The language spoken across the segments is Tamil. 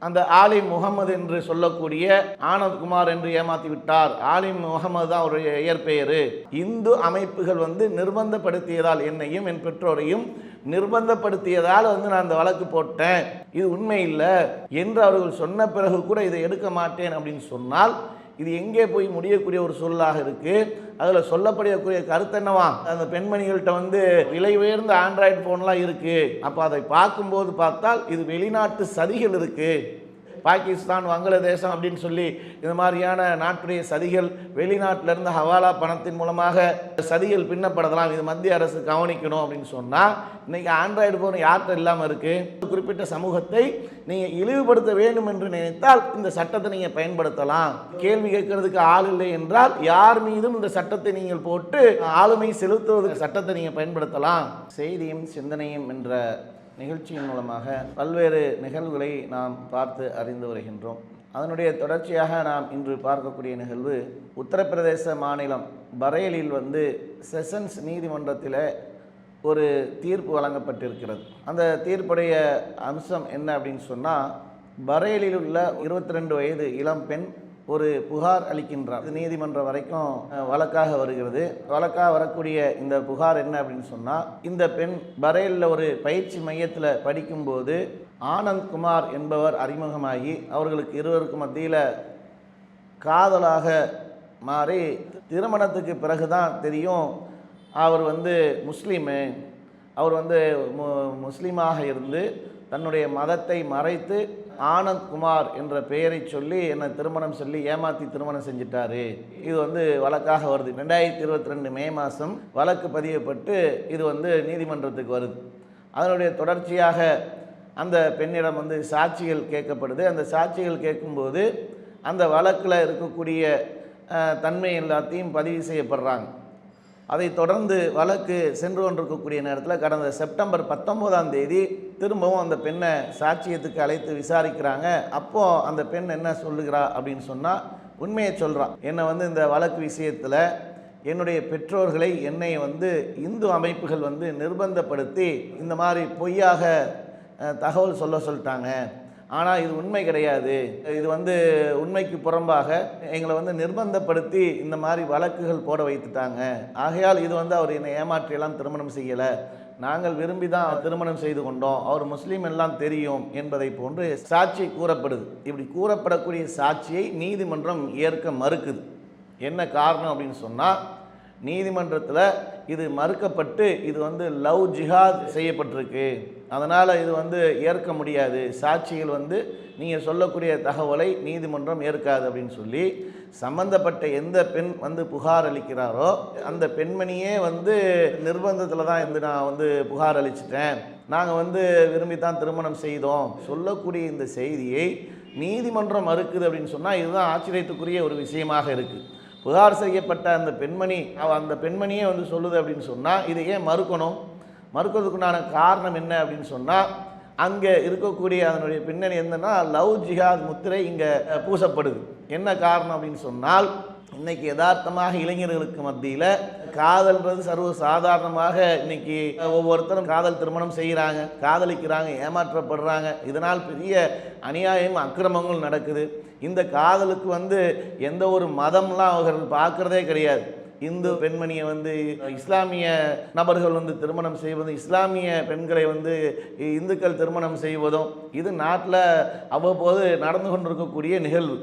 அந்த ஆலிம் முகமது என்று சொல்லக்கூடிய ஆனந்த்குமார் என்று ஏமாற்றி விட்டார். ஆலிம் முகமது தான் அவருடைய இயற்பெயர். இந்து அமைப்புகள் நிர்பந்தப்படுத்தியதால் என்னையும் என் பெற்றோரையும் நிர்பந்தப்படுத்தியதால் நான் அந்த வழக்கு போட்டேன், இது உண்மை இல்லை என்று அவர்கள் சொன்ன பிறகு கூட இதை எடுக்க மாட்டேன் அப்படின்னு சொன்னால் இது எங்கே போய் முடியக்கூடிய ஒரு சொல்லாக இருக்கு? அதில் சொல்லப்படக்கூடிய கருத்து என்னவா? அந்த பெண்மணிகள்கிட்ட விலை உயர்ந்த ஆண்ட்ராய்டு ஃபோன்லாம் இருக்கு. அப்போ அதை பார்க்கும்போது பார்த்தால் இது வெளிநாட்டு சதிகள் இருக்கு. பாகிஸ்தான், வங்களாதேசம் அப்படின்னு சொல்லி இந்த மாதிரியான நாட்டுடைய சதிகள், வெளிநாட்டிலிருந்து ஹவாலா பணத்தின் மூலமாக சதிகள் பின்னப்படலாம், இது மத்திய அரசு கவனிக்கணும் அப்படின்னு சொன்னால் இன்னைக்கு ஆண்ட்ராய்டு ஃபோன் யார்கிட்ட இல்லாமல் இருக்கு? குறிப்பிட்ட சமூகத்தை நீங்கள் இழிவுபடுத்த வேண்டும் என்று நினைத்தால் இந்த சட்டத்தை நீங்கள் பயன்படுத்தலாம். கேள்வி கேட்கறதுக்கு ஆள் இல்லை என்றால் யார் மீதும் இந்த சட்டத்தை நீங்கள் போட்டு ஆளுமை செலுத்துவதற்கு சட்டத்தை நீங்கள் பயன்படுத்தலாம். செய்தியும் சிந்தனையும் என்ற நிகழ்ச்சியின் மூலமாக பல்வேறு நிகழ்வுகளை நாம் பார்த்து அறிந்து வருகின்றோம். அதனுடைய தொடர்ச்சியாக நாம் இன்று பார்க்கக்கூடிய நிகழ்வு உத்தரப்பிரதேச மாநிலம் பரேலியில் செஷன்ஸ் நீதிமன்றத்தில் ஒரு தீர்ப்பு வழங்கப்பட்டிருக்கிறது. அந்த தீர்ப்புடைய அம்சம் என்ன அப்படின்னு சொன்னால், பரேலில் உள்ள 22 வயது இளம் பெண் ஒரு புகார் அளிக்கின்றார். நீதிமன்றம் வரைக்கும் வழக்காக வருகிறது. வழக்காக வரக்கூடிய இந்த புகார் என்ன அப்படின்னு சொன்னால், இந்த பெண் பரேலில் ஒரு பயிற்சி மையத்தில் படிக்கும்போது ஆனந்த்குமார் என்பவர் அறிமுகமாகி அவர்களுக்கு இருவருக்கும் மத்தியில் காதலாக மாறி திருமணத்துக்கு பிறகுதான் தெரியும் அவர் முஸ்லீமு. அவர் முஸ்லீமாக இருந்து தன்னுடைய மதத்தை மறைத்து ஆனந்த்குமார் என்ற பெயரை சொல்லி என்னை திருமணம் சொல்லி ஏமாற்றி திருமணம் செஞ்சிட்டாரு. இது வழக்காக வருது. 2022 மே மாதம் வழக்கு பதியப்பட்டு இது நீதிமன்றத்துக்கு வருது. அதனுடைய தொடர்ச்சியாக அந்த பெண்ணிடம் சாட்சிகள் கேட்கப்படுது. அந்த சாட்சிகள் கேட்கும்போது அந்த வழக்கில் இருக்கக்கூடிய தன்மை எல்லாத்தையும் பதிவு செய்யப்படுறாங்க. அதை தொடர்ந்து வழக்கு சென்று கொண்டிருக்கக்கூடிய நேரத்தில் கடந்த செப்டம்பர் 19ஆம் தேதி திரும்பவும் அந்த பெண்ணை சாட்சியத்துக்கு அழைத்து விசாரிக்கிறாங்க. அப்போது அந்த பெண் என்ன சொல்லுகிறா அப்படின்னு சொன்னால், உண்மையை சொல்கிறான். என்னை இந்த வழக்கு விஷயத்தில் என்னுடைய பெற்றோர்களை என்னை இந்து அமைப்புகள் நிர்பந்தப்படுத்தி இந்த மாதிரி பொய்யாக தகவல் சொல்லிட்டாங்க. ஆனால் இது உண்மை கிடையாது, இது உண்மைக்கு புறம்பாக எங்களை நிர்பந்தப்படுத்தி இந்த மாதிரி வழக்குகள் போட வைத்துட்டாங்க. ஆகையால் இது அவர் என்னை ஏமாற்றியெல்லாம் திருமணம் செய்யலை, நாங்கள் விரும்பி தான் திருமணம் செய்து கொண்டோம், அவர் முஸ்லீம் எல்லாம் தெரியும் என்பதை போன்று சாட்சி கூறப்படுது. இப்படி கூறப்படக்கூடிய சாட்சியை நீதிமன்றம் ஏற்க மறுக்குது. என்ன காரணம் அப்படின்னு சொன்னால், நீதிமன்றத்தில் இது மறுக்கப்பட்டு இது லவ் ஜிஹாத் செய்யப்பட்டிருக்கு, அதனால் இது ஏற்க முடியாது, சாட்சிகள் நீங்கள் சொல்லக்கூடிய தகவலை நீதிமன்றம் ஏற்காது அப்படின்னு சொல்லி சம்பந்தப்பட்ட எந்த பெண் புகார் அளிக்கிறாரோ அந்த பெண்மணியே நிர்பந்தத்தில் தான் நான் புகார் அளிச்சிட்டேன், நாங்கள் விரும்பித்தான் திருமணம் செய்தோம் சொல்லக்கூடிய இந்த செய்தியை நீதிமன்றம் மறுக்குது அப்படின்னு சொன்னால் இதுதான் ஆச்சரியத்துக்குரிய ஒரு விஷயமாக இருக்குது. புகார் செய்யப்பட்ட அந்த பெண்மணியே சொல்லுது அப்படின்னு சொன்னால் இதை ஏன் மறுக்கணும்? மறுக்கிறதுக்குண்டான காரணம் என்ன அப்படின்னு சொன்னால், அங்கே இருக்கக்கூடிய அதனுடைய பின்னணி என்னன்னா லவ் ஜிஹாத் முத்திரை இங்கே பூசப்படுது. என்ன காரணம் அப்படின்னு சொன்னால், இன்னைக்கு யதார்த்தமாக இளைஞர்களுக்கு மத்தியில் காதல்ன்றது சர்வ சாதாரணமாக இன்னைக்கு ஒவ்வொருத்தரும் காதல் திருமணம் செய்கிறாங்க, காதலிக்கிறாங்க, ஏமாற்றப்படுறாங்க. இதனால் பெரிய அநியாயம் அக்கிரமங்கள் நடக்குது. இந்த காதலுக்கு எந்த ஒரு மதம்லாம் அவர்கள் பார்க்குறதே கிடையாது. இந்து பெண்மணியை இஸ்லாமிய நபர்கள் திருமணம் செய்வதும், இஸ்லாமிய பெண்களை இந்துக்கள் திருமணம் செய்வதும் இது நாட்டில் அவ்வப்போது நடந்து கொண்டிருக்கக்கூடிய நிகழ்வு.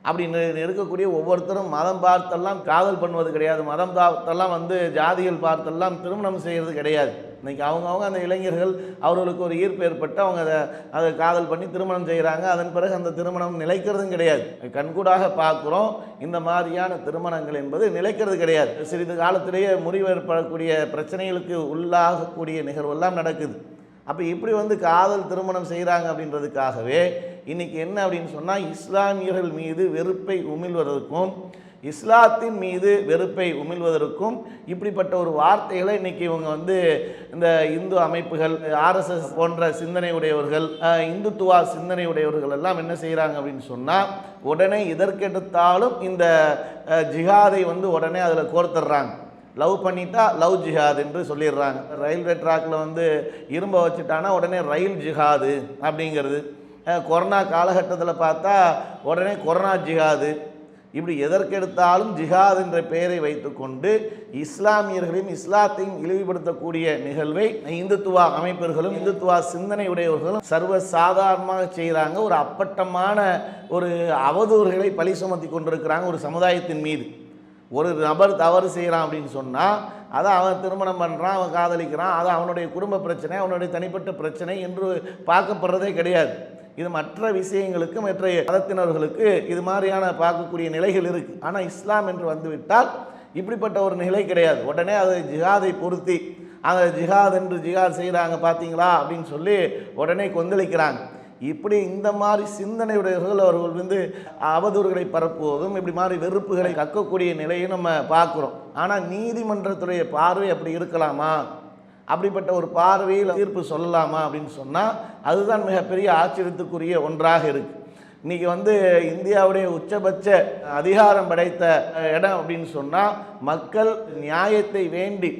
அப்படின்னு இருக்கக்கூடிய ஒவ்வொருத்தரும் மதம் பார்த்தெல்லாம் காதல் பண்ணுவது கிடையாது, மதம் பார்த்தெல்லாம் ஜாதிகள் பார்த்தெல்லாம் திருமணம் செய்கிறது கிடையாது. இன்றைக்கி அவங்கவுங்க அந்த இளைஞர்கள் அவர்களுக்கு ஒரு ஈர்ப்பு ஏற்பட்டு அவங்க அதை காதல் பண்ணி திருமணம் செய்கிறாங்க. அதன் பிறகு அந்த திருமணம் நிலைக்கிறதும் கிடையாது. கண்கூடாக பார்க்குறோம், இந்த மாதிரியான திருமணங்கள் என்பது நிலைக்கிறது கிடையாது. சிறிது காலத்திலேயே முறிவு ஏற்படக்கூடிய பிரச்சனைகளுக்கு உள்ளாகக்கூடிய நிகழ்வெல்லாம் நடக்குது. அப்போ இப்படி காதல் திருமணம் செய்கிறாங்க அப்படின்றதுக்காகவே இன்றைக்கி என்ன அப்படின்னு சொன்னால், இஸ்லாமியர்கள் மீது வெறுப்பை உமிழ்வதற்கும் இஸ்லாத்தின் மீது வெறுப்பை உமிழ்வதற்கும் இப்படிப்பட்ட ஒரு வார்த்தைகளை இன்றைக்கி இவங்க இந்த இந்து அமைப்புகள், ஆர்எஸ்எஸ் போன்ற சிந்தனை உடையவர்கள், இந்துத்துவா சிந்தனை உடையவர்கள் எல்லாம் என்ன செய்கிறாங்க அப்படின்னு சொன்னால், உடனே இதற்கெடுத்தாலும் இந்த ஜிஹாதை உடனே அதில் கோர்த்துடுறாங்க. லவ் பண்ணிட்டா லவ் ஜிஹாத் என்று சொல்லிடுறாங்க. ரயில்வே ட்ராக்கில் இரும்பை வச்சுட்டானா உடனே ரயில் ஜிஹாது அப்படிங்கிறது. கொரோனா காலகட்டத்தில் பார்த்தா உடனே கொரோனா ஜிஹாது, இப்படி எதற்கெடுத்தாலும் ஜிஹாத் என்ற பெயரை வைத்துக்கொண்டு இஸ்லாமியர்களையும் இஸ்லாத்தையும் இழிவுபடுத்தக்கூடிய நிகழ்வை இந்துத்துவா அமைப்புகளும் இந்துத்துவா சிந்தனை உடையவர்களும் சர்வ சாதாரணமாக செய்கிறாங்க. ஒரு அப்பட்டமான ஒரு அவதூறுகளை பழி சுமத்தி கொண்டிருக்கிறாங்க ஒரு சமுதாயத்தின் மீது. ஒரு நபர் தவறு செய்கிறான் அப்படின்னு சொன்னால் அதை அவன் திருமணம் பண்ணுறான், அவன் காதலிக்கிறான், அது அவனுடைய குடும்ப பிரச்சனை, அவனுடைய தனிப்பட்ட பிரச்சனை என்று பார்க்கப்படுறதே கிடையாது. இது மற்ற விஷயங்களுக்கு மற்ற மதத்தினர்களுக்கு இது மாதிரியான பார்க்கக்கூடிய நிலைகள் இருக்குது. ஆனால் இஸ்லாம் என்று வந்துவிட்டால் இப்படிப்பட்ட ஒரு நிலை கிடையாது. உடனே அதை ஜிஹாதை பொருத்தி அந்த ஜிஹாத் என்று ஜிஹாத் செய்கிறாங்க பார்த்தீங்களா அப்படின்னு சொல்லி உடனே கொந்தளிக்கிறாங்க. இப்படி இந்த மாதிரி சிந்தனையுடையவர்கள் அவர்கள் அவதூறுகளை பரப்புவதும் இப்படி மாதிரி வெறுப்புகளை கக்கக்கூடிய நிலையை நம்ம பார்க்குறோம். ஆனால் நீதிமன்றத்துடைய பார்வை அப்படி இருக்கலாமா, அப்படிப்பட்ட ஒரு பார்வையில் தீர்ப்பு சொல்லலாமா அப்படின்னு சொன்னால் அதுதான் மிகப்பெரிய ஆச்சரியத்துக்குரிய ஒன்றாக இருக்குது. இன்றைக்கி இந்தியாவுடைய உச்சபட்ச அதிகாரம் படைத்த இடம் அப்படின்னு சொன்னால் மக்கள் நியாயத்தை வேண்டி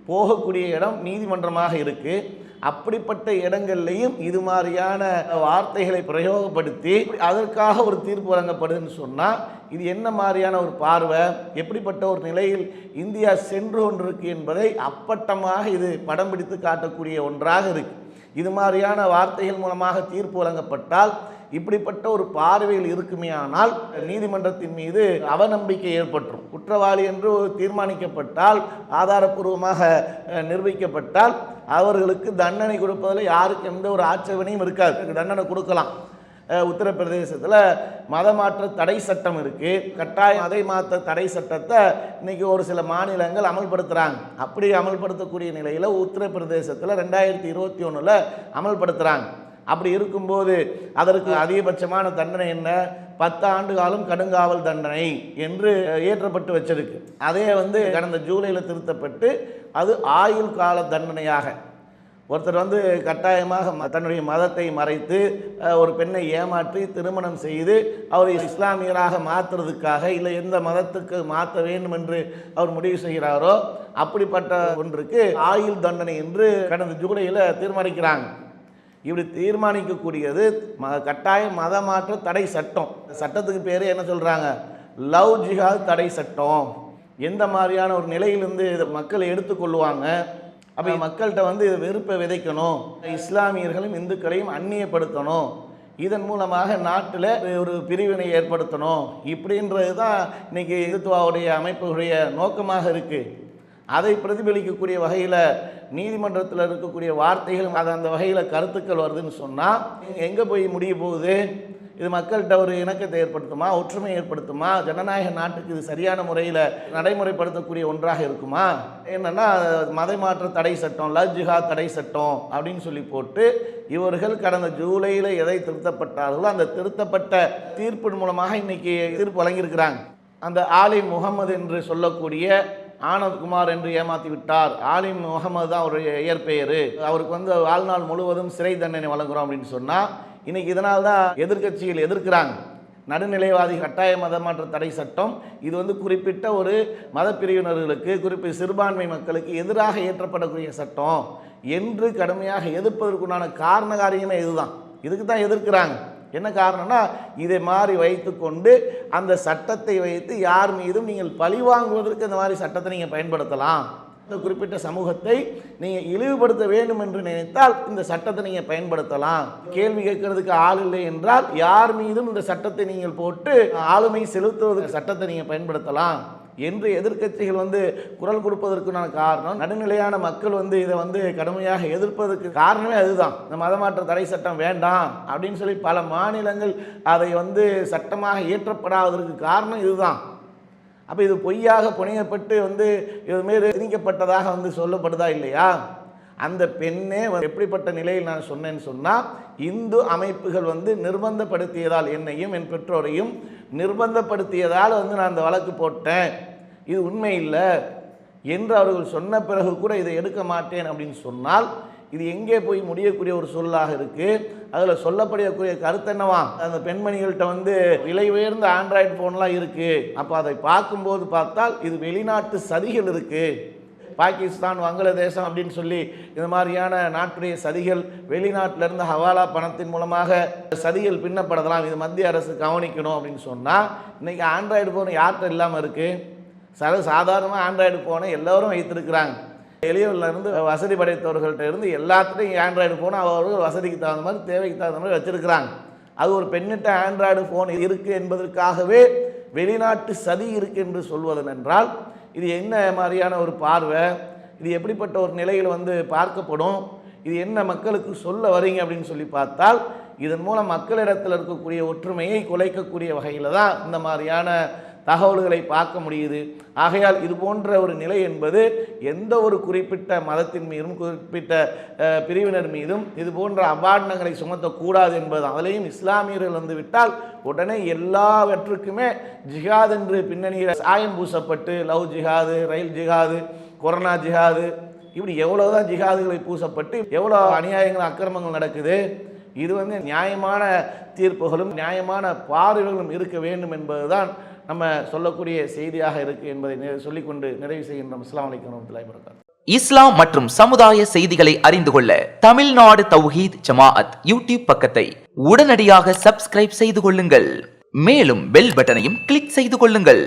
போகக்கூடிய இடம் நீதிமன்றமாக இருக்குது. அப்படிப்பட்ட இடங்கள்லையும் இது மாதிரியான வார்த்தைகளை பிரயோகப்படுத்தி அதற்காக ஒரு தீர்ப்பு வழங்கப்படுதுன்னு சொன்னால் இது என்ன மாதிரியான ஒரு பார்வை, எப்படிப்பட்ட ஒரு நிலையில் இந்தியா சென்று கொண்டிருக்கு என்பதை அப்பட்டமாக இது படம் பிடித்து காட்டக்கூடிய ஒன்றாக இருக்குது. இது மாதிரியான வார்த்தைகள் மூலமாக தீர்ப்பு வழங்கப்பட்டால் இப்படிப்பட்ட ஒரு பார்வையில் இருக்குமே ஆனால் நீதிமன்றத்தின் மீது அவநம்பிக்கை ஏற்பட்டுரும். குற்றவாளி என்று தீர்மானிக்கப்பட்டால் ஆதாரப்பூர்வமாக நிரூபிக்கப்பட்டால் அவர்களுக்கு தண்டனை கொடுப்பதில் யாருக்கு எந்த ஒரு ஆட்சேபனையும் இருக்காது, தண்டனை கொடுக்கலாம். உத்தரப்பிரதேசத்தில் மதமாற்ற தடை சட்டம் இருக்குது. கட்டாய மதை மாற்ற தடை சட்டத்தை இன்றைக்கி ஒரு சில மாநிலங்கள் அமல்படுத்துகிறாங்க. அப்படி அமல்படுத்தக்கூடிய நிலையில் உத்தரப்பிரதேசத்தில் 2021 அமல்படுத்துகிறாங்க. அப்படி இருக்கும்போது அதற்கு அதிகபட்சமான தண்டனை என்ன, 10 ஆண்டு காலம் கடுங்காவல் தண்டனை என்று ஏற்றப்பட்டு வச்சிருக்கு. அதே கடந்த ஜூலையில் திருத்தப்பட்டு அது ஆயுள் கால தண்டனையாக ஒருத்தர் கட்டாயமாக தன்னுடைய மதத்தை மறைத்து ஒரு பெண்ணை ஏமாற்றி திருமணம் செய்து அவர் இஸ்லாமியராக மாற்றுறதுக்காக இல்லை எந்த மதத்துக்கு மாற்ற வேண்டும் என்று அவர் முடிவு செய்கிறாரோ அப்படிப்பட்ட ஒன்றுக்கு ஆயுள் தண்டனை என்று கடந்த ஜூலையில் தீர்மானிக்கிறாங்க. இப்படி தீர்மானிக்கக்கூடியது கட்டாய மத மாற்ற தடை சட்டம். சட்டத்துக்கு பேர் என்ன சொல்கிறாங்க, லவ் ஜிஹாத் தடை சட்டம். எந்த மாதிரியான ஒரு நிலையிலிருந்து இதை மக்கள் எடுத்துக்கொள்வாங்க. அப்போ மக்கள்கிட்ட இதை வெறுப்பை விதைக்கணும், இஸ்லாமியர்களும் இந்துக்களையும் அந்நியப்படுத்தணும், இதன் மூலமாக நாட்டில் ஒரு பிரிவினை ஏற்படுத்தணும், இப்படின்றது தான் இன்றைக்கி இந்துத்துவாவுடைய அமைப்புடைய நோக்கமாக இருக்குது. அதை பிரதிபலிக்கக்கூடிய வகையில் நீதிமன்றத்தில் இருக்கக்கூடிய வார்த்தைகள் அது அந்த வகையில் கருத்துக்கள் வருதுன்னு சொன்னால் எங்கே போய் முடிய போகுது? இது மக்கள்கிட்ட ஒரு இணக்கத்தை ஏற்படுத்துமா, ஒற்றுமை ஏற்படுத்துமா, ஜனநாயக நாட்டுக்கு இது சரியான முறையில் நடைமுறைப்படுத்தக்கூடிய ஒன்றாக இருக்குமா? என்னென்னா மத மாற்ற தடை சட்டம், லவ் ஜிஹாத் தடை சட்டம் அப்படின்னு சொல்லி போட்டு இவர்கள் கடந்த ஜூலையில் எதை திருத்தப்பட்டார்களோ அந்த திருத்தப்பட்ட தீர்ப்பின் மூலமாக இன்றைக்கி தீர்ப்பு வழங்கியிருக்கிறாங்க. அந்த ஆலிம் முகமது என்று சொல்லக்கூடிய ஆனந்த்குமார் என்று ஏமாற்றி விட்டார். ஆலிம் முகமது தான் அவருடைய இயற்பெயர். அவருக்கு வாழ்நாள் முழுவதும் சிறை தண்டனை வழங்குகிறோம் அப்படின்னு சொன்னால் இன்றைக்கி இதனால் தான் எதிர்க்கட்சிகள் எதிர்க்கிறாங்க. நடுநிலைவாதி கட்டாய மத மாற்ற தடை சட்டம் இது குறிப்பிட்ட ஒரு மத பிரிவினர்களுக்கு, குறிப்பிட்ட சிறுபான்மை மக்களுக்கு எதிராக ஏற்றப்படக்கூடிய சட்டம் என்று கடுமையாக எதிர்ப்பதற்குண்டான காரண காரியமே இதுதான். இதுக்கு தான் எதிர்க்கிறாங்க. என்ன காரணம்னா இதை மாதிரி வைத்துக்கொண்டு அந்த சட்டத்தை வைத்து யார் மீதும் நீங்கள் பழி வாங்குவதற்கு இந்த மாதிரி சட்டத்தை நீங்கள் பயன்படுத்தலாம். இந்த குறிப்பிட்ட சமூகத்தை நீங்கள் இழிவுபடுத்த வேண்டும் என்று நினைத்தால் இந்த சட்டத்தை நீங்கள் பயன்படுத்தலாம். கேள்வி கேட்கறதுக்கு ஆள் இல்லை என்றால் யார் மீதும் இந்த சட்டத்தை நீங்கள் போட்டு ஆளுமை செலுத்துவதற்கு சட்டத்தை நீங்கள் பயன்படுத்தலாம் என்று எதிர்க்கட்சிகள் குரல் கொடுப்பதற்கான காரணம், நடுநிலையான மக்கள் இதை கடுமையாக எதிர்ப்பதற்கு காரணமே அதுதான். இந்த மதமாற்ற தடை சட்டம் வேண்டாம் அப்படின்னு சொல்லி பல மாநிலங்கள் அதை சட்டமாக இயற்றப்படாததற்கு காரணம் இதுதான். அப்போ இது பொய்யாக புனையப்பட்டு இதுமாரி திணிக்கப்பட்டதாக சொல்லப்படுதா இல்லையா? அந்த பெண்ணே எப்படிப்பட்ட நிலையில் நான் சொன்னேன்னு சொன்னால் இந்து அமைப்புகள் நிர்பந்தப்படுத்தியதால் என்னையும் என் பெற்றோரையும் நிர்பந்தப்படுத்தியதால் நான் அந்த வழக்கு போட்டேன், இது உண்மை இல்லை என்று அவர்கள் சொன்ன பிறகு கூட இதை எடுக்க மாட்டேன் அப்படின்னு சொன்னால் இது எங்கே போய் முடியக்கூடிய ஒரு சொல்லாக இருக்குது? அதில் சொல்லப்படக்கூடிய கருத்து என்னவா, அந்த பெண்மணிகள்கிட்ட விலை உயர்ந்த ஆண்ட்ராய்டு ஃபோன்லாம் இருக்குது. அப்போ அதை பார்க்கும்போது பார்த்தால் இது வெளிநாட்டு சதிகள் இருக்குது, பாகிஸ்தான், வங்களாதேசம் அப்படின்னு சொல்லி இந்த மாதிரியான நாட்டுடைய சதிகள், வெளிநாட்டிலிருந்து ஹவாலா பணத்தின் மூலமாக சதிகள் பின்னப்படலாம், இது மத்திய அரசு கவனிக்கணும் அப்படின்னு சொன்னால், இன்றைக்கி ஆண்ட்ராய்டு ஃபோன் யார்கிட்ட இல்லாமல் இருக்குது? சாதாரணமாக ஆண்ட்ராய்டு ஃபோனை எல்லோரும் வைத்திருக்கிறாங்க. எளியவர்லேருந்து வசதி படைத்தவர்கள்ட்ட இருந்து எல்லாத்துலேயும் ஆண்ட்ராய்டு ஃபோன் அவர்கள் வசதிக்கு தகுந்த மாதிரி, தேவைக்கு தகுந்த மாதிரி வச்சுருக்கிறாங்க. அது ஒரு பெண்ணிட்ட ஆண்ட்ராய்டு ஃபோன் இருக்குது என்பதற்காகவே வெளிநாட்டு சதி இருக்குது என்று சொல்வதன் என்றால் இது என்ன மாதிரியான ஒரு பார்வை? இது எப்படிப்பட்ட ஒரு நிலையில் பார்க்கப்படும்? இது என்ன மக்களுக்கு சொல்ல வரீங்க அப்படின்னு சொல்லி பார்த்தால், இதன் மூலம் மக்களிடத்தில் இருக்கக்கூடிய ஒற்றுமையை குலைக்கக்கூடிய வகையில் தான் இந்த மாதிரியான தகவல்களை பார்க்க முடியுது. ஆகையால் இது போன்ற ஒரு நிலை என்பது எந்த ஒரு குறிப்பிட்ட மதத்தின் மீதும் குறிப்பிட்ட பிரிவினர் மீதும் இது போன்ற அபாண்டங்களை சுமத்தக்கூடாது என்பது. அதிலையும் இஸ்லாமியர்கள் விட்டால் உடனே எல்லாவற்றுக்குமே ஜிஹாத் என்று பின்னணியில் சாயம் பூசப்பட்டு, லவ் ஜிஹாது, ரயில் ஜிஹாது, கொரோனா ஜிஹாது, இப்படி எவ்வளோதான் ஜிஹாதுகளை பூசப்பட்டு எவ்வளோ அநியாயங்கள் அக்கிரமங்கள் நடக்குது. இது நியாயமான தீர்ப்புகளும் நியாயமான பார்வைகளும் இருக்க வேண்டும் என்பதுதான் நம்ம சொல்லக்கூடிய செய்தியாக இருக்கு என்பதை சொல்லிக்கொண்டு நிறைவு செய்கின்றோம். அஸ்ஸலாமு அலைக்கும் வரஹ்மத்துல்லாஹி வபரகாத்துஹு. இஸ்லாம் மற்றும் சமுதாய செய்திகளை அறிந்து கொள்ள தமிழ்நாடு தௌஹீத் ஜமாஅத் யூடியூப் பக்கத்தை உடனடியாக சப்ஸ்கிரைப் செய்து கொள்ளுங்கள். மேலும் பெல் பட்டனையும் கிளிக் செய்து கொள்ளுங்கள்.